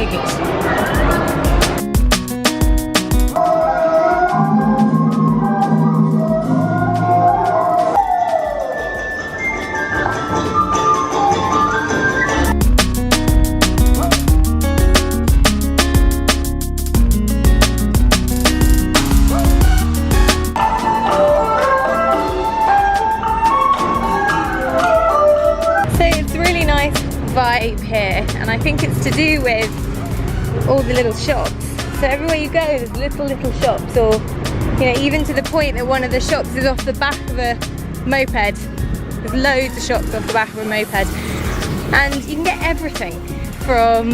tickets. Vibe here, and I think it's to do with all the little shops. So everywhere you go there's little shops, or you know, even to the point that one of the shops is off the back of a moped. There's loads of shops off the back of a moped, and you can get everything from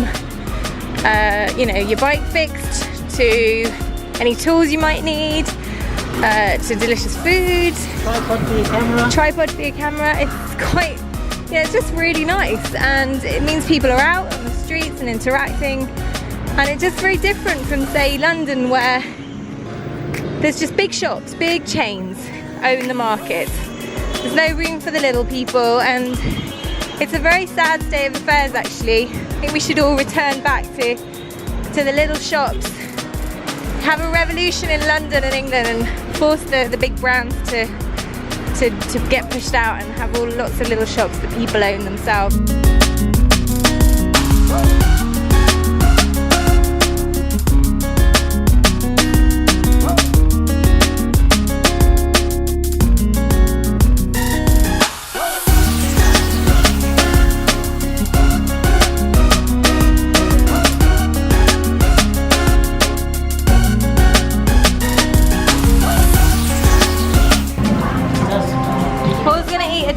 you know, your bike fixed to any tools you might need, to delicious food, tripod for your camera. It's quite, yeah, it's just really nice, and it means people are out on the streets and interacting, and it's just very different from, say, London, where there's just big shops, big chains own the market. There's no room for the little people, and it's a very sad state of affairs actually. I think we should all return back to the little shops, have a revolution in London and England, and force the big brands to get pushed out and have lots of little shops that people own themselves.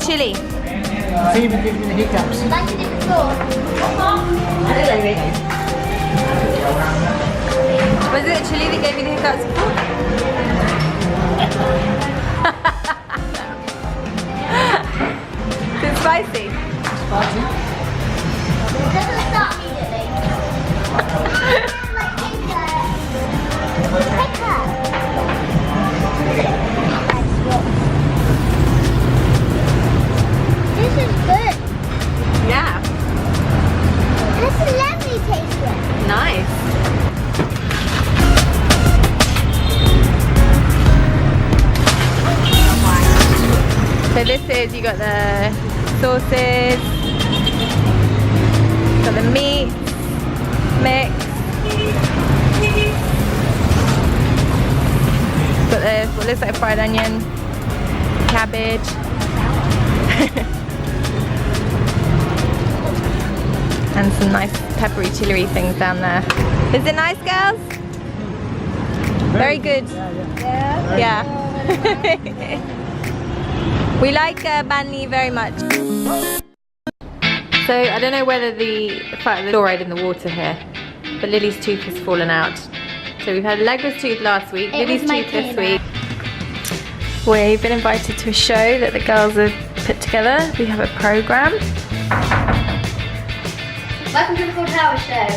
Chili. See if it gives me the hiccups. Like you did before. Was it a chili that gave you the hiccups before? Is it spicy? Spicy. It doesn't start immediately. Like this is good. Yeah. That's a lovely taste to it. Nice. So this is, you got the sauces, got the meat mix, got the what looks like fried onion, cabbage. And some nice peppery chili things down there. Is it nice, girls? Very good. Yeah. We like banh very much. So I don't know whether the fact that fluoride in the water here, but Lily's tooth has fallen out. So we've had Allegra's tooth last week, Lily's tooth this week. We've been invited to a show that the girls have put together. We have a programme. Welcome to the KUALA show.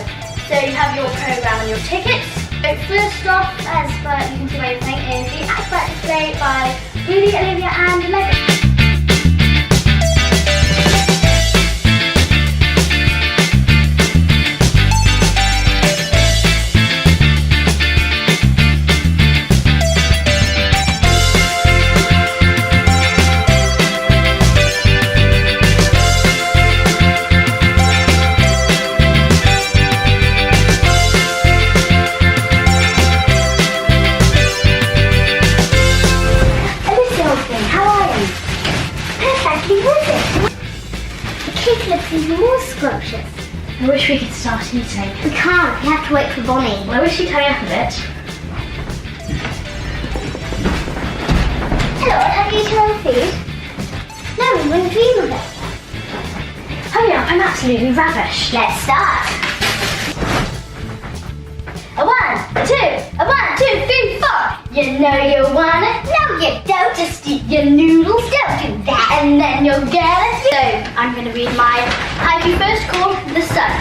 So you have your programme and your tickets. So first off, as you can see by everything, is the acrobat display by Ruby, Olivia and Allegra. Even more scrumptious. I wish we could start eating. We can't, we have to wait for Bonnie. Well, I wish you'd hurry up a bit. Hello, have you eaten all the food? No, we wouldn't dream of it. Hurry up, I'm absolutely ravished. Let's start. A 1, a 2, a 1, 2, 3, 4. You know you want it, no you don't. Just eat your noodles, don't do that, and then you'll get it. So, I'm going to read my haiku first called The Sun.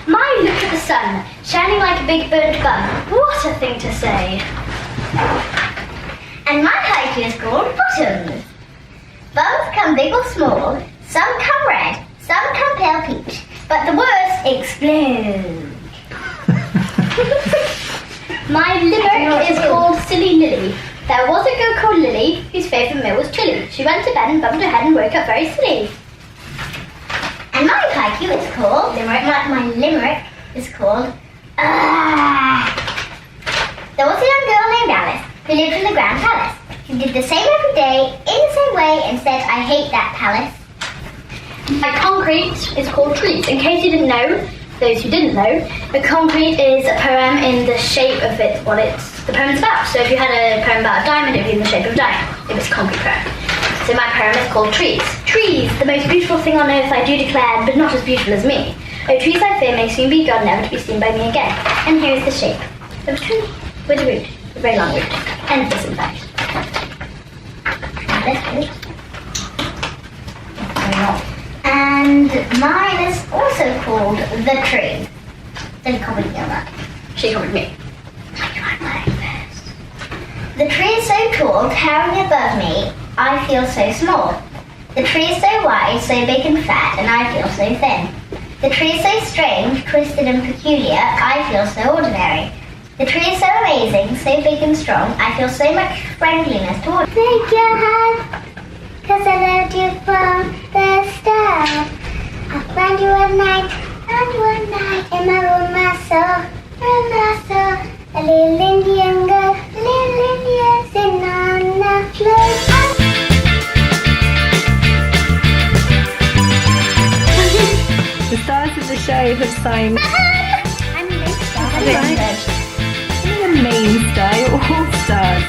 My look at the sun, shining like a big burnt bun. What a thing to say. And my haiku is called Bottoms. Buns come big or small, some come red, some come pale peach, but the worst explode. My limerick is called Silly Lily. There was a girl called Lily whose favourite meal was chili. She went to bed and bumped her head and woke up very silly. And my haiku is called my limerick is called There was a young girl named Alice who lived in the Grand Palace. She did the same every day in the same way and said, "I hate that palace." My concrete is called Trees. In case you didn't know, those who didn't know, a concrete is a poem in the shape of the poem's about. So if you had a poem about a diamond, it would be in the shape of a diamond. It was a concrete poem. So my poem is called Trees. Trees, the most beautiful thing on earth I do declare, but not as beautiful as me. Oh, trees I fear may soon be gone, never to be seen by me again. And here is the shape of a tree with a root, a very long root. And this in fact. That's good. And mine is also called The Tree. Then you copied me on that. She copied me. I tried mine first. The tree is so tall, towering above me, I feel so small. The tree is so wide, so big and fat, and I feel so thin. The tree is so strange, twisted and peculiar, I feel so ordinary. The tree is so amazing, so big and strong, I feel so much friendliness towards. Take your hand, 'cause I loved you from the start. I found you at night, in my room I saw, a little Indian girl, sitting on the floor. The stars of the show have signed. I'm the main star. The main star, you're all stars.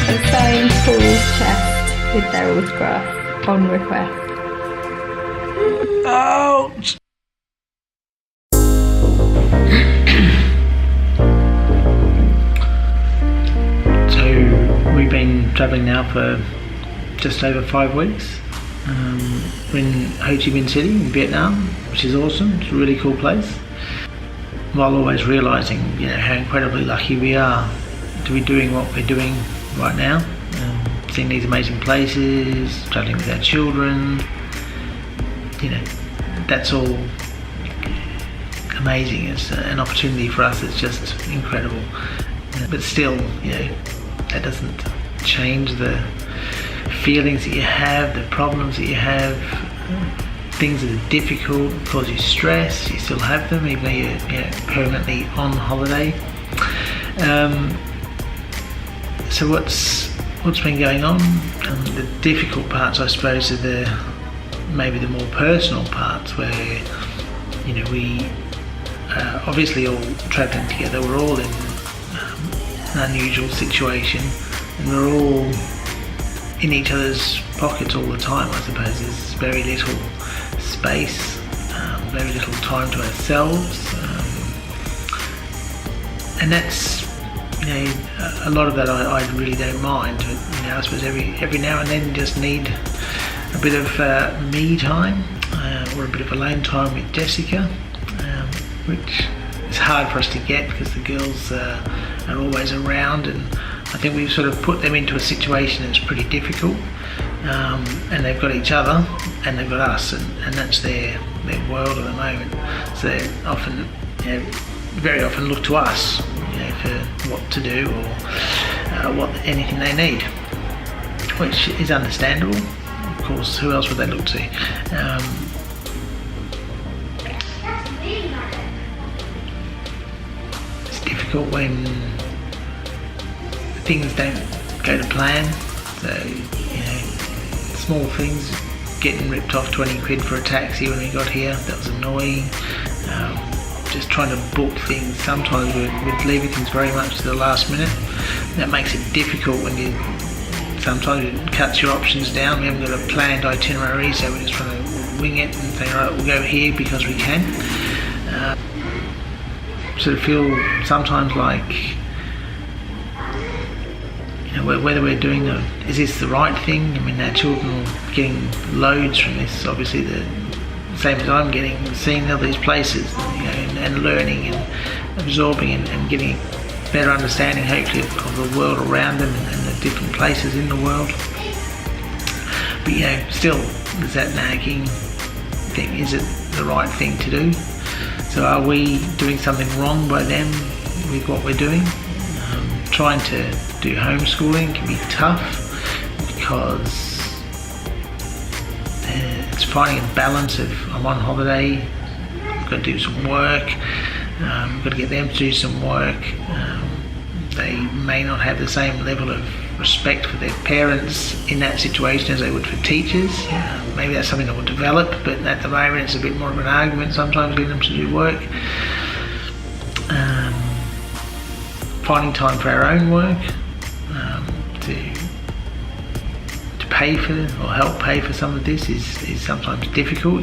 Have signed Paul's chest with their autograph on request. Ouch! So we've been travelling now for just over 5 weeks. We're in Ho Chi Minh City in Vietnam, which is awesome. It's a really cool place. While always realising, how incredibly lucky we are to be doing what we're doing right now. Seeing these amazing places, travelling with our children. That's all amazing. It's an opportunity for us. It's just incredible. But still, that doesn't change the feelings that you have, the problems that you have, things that are difficult, cause you stress. You still have them, even though you're permanently on holiday. So what's been going on? The difficult parts, I suppose, are maybe the more personal parts, where we obviously all travelling together. We're all in an unusual situation, and we're all in each other's pockets all the time. I suppose there's very little space, very little time to ourselves, and that's a lot of that I really don't mind. But, I suppose every now and then you just need a bit of me time, or a bit of alone time with Jessica, which is hard for us to get because the girls are always around, and I think we've sort of put them into a situation that's pretty difficult, and they've got each other and they've got us, and that's their world at the moment. So they often, very often look to us, for what to do or anything they need, which is understandable. Of course, who else would they look to? It's difficult when things don't go to plan. So, small things, getting ripped off 20 quid for a taxi when we got here, that was annoying. Just trying to book things, sometimes we're leaving things very much to the last minute. That makes it difficult when sometimes it cuts your options down. We haven't got a planned itinerary, so we're just trying to wing it and say, right, we'll go here because we can. Sort of feel sometimes like, whether we're doing is this the right thing? Our children are getting loads from this, obviously the same as I'm getting, seeing all these places, and learning and absorbing and getting a better understanding, hopefully, of the world around them and the different places in the world. But still there's that nagging thing, is it the right thing to do? So are we doing something wrong by them with what we're doing. Trying to do homeschooling can be tough because it's finding a balance of I'm on holiday, I've got to do some work, I've got to get them to do some work. They may not have the same level of respect for their parents in that situation as they would for teachers. Maybe that's something that will develop, but at the moment it's a bit more of an argument sometimes getting them to do work. Finding time for our own work, to pay for or help pay for some of this is sometimes difficult.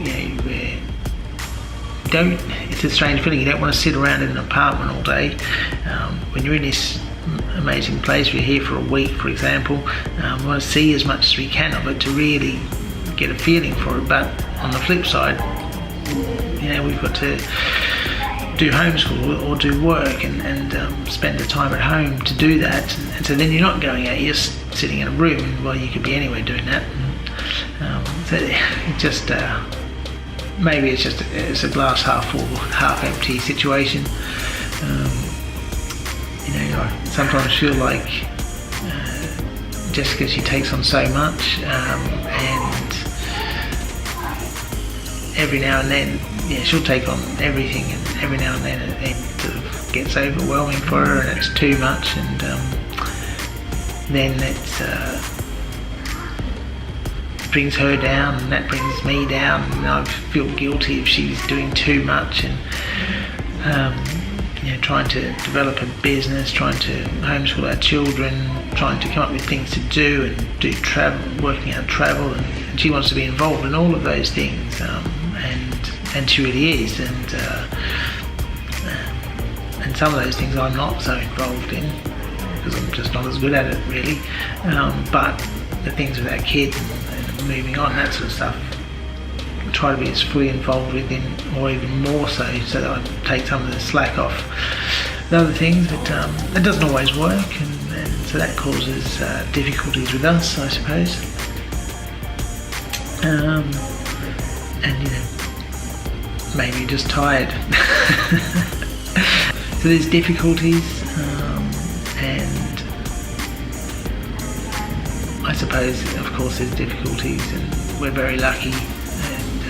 It's a strange feeling. You don't want to sit around in an apartment all day. When you're in this amazing place, we're here for a week, for example, we want to see as much as we can of it to really get a feeling for it. But on the flip side, we've got to do homeschool or do work and spend the time at home to do that. And so then you're not going out, you're just sitting in a room. Well, you could be anywhere doing that. So it just maybe it's a glass half full, half empty situation. I sometimes feel like Jessica, she takes on so much, and every now and then, she'll take on everything, and every now and then it sort of gets overwhelming for her, and it's too much, and then it brings her down, and that brings me down, and I feel guilty if she's doing too much, and trying to develop a business, trying to homeschool our children, trying to come up with things to do and do travel, working out travel, and she wants to be involved in all of those things, and she really is, and some of those things I'm not so involved in because I'm just not as good at it really, but the things with our kids and moving on, that sort of stuff, I try to be as fully involved with in, or even more so that I take some of the slack off the other things, but it doesn't always work, and so that causes difficulties with us, I suppose. And maybe just tired. So there's difficulties, and I suppose of course there's difficulties, and we're very lucky, and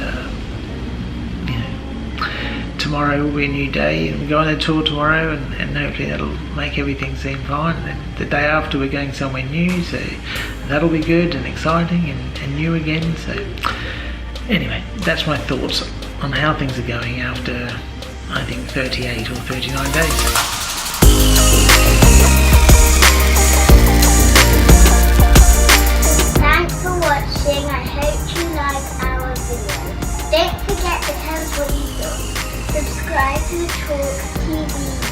tomorrow will be a new day, and we go on a tour tomorrow, and hopefully that'll make everything seem fine. And the day after we're going somewhere new, so that'll be good and exciting and new again. So anyway, that's my thoughts on how things are going after, I think, 38 or 39 days. Thanks for watching. I hope you liked our video. Don't forget to tell us what you thought. Subscribe to the TaawkTV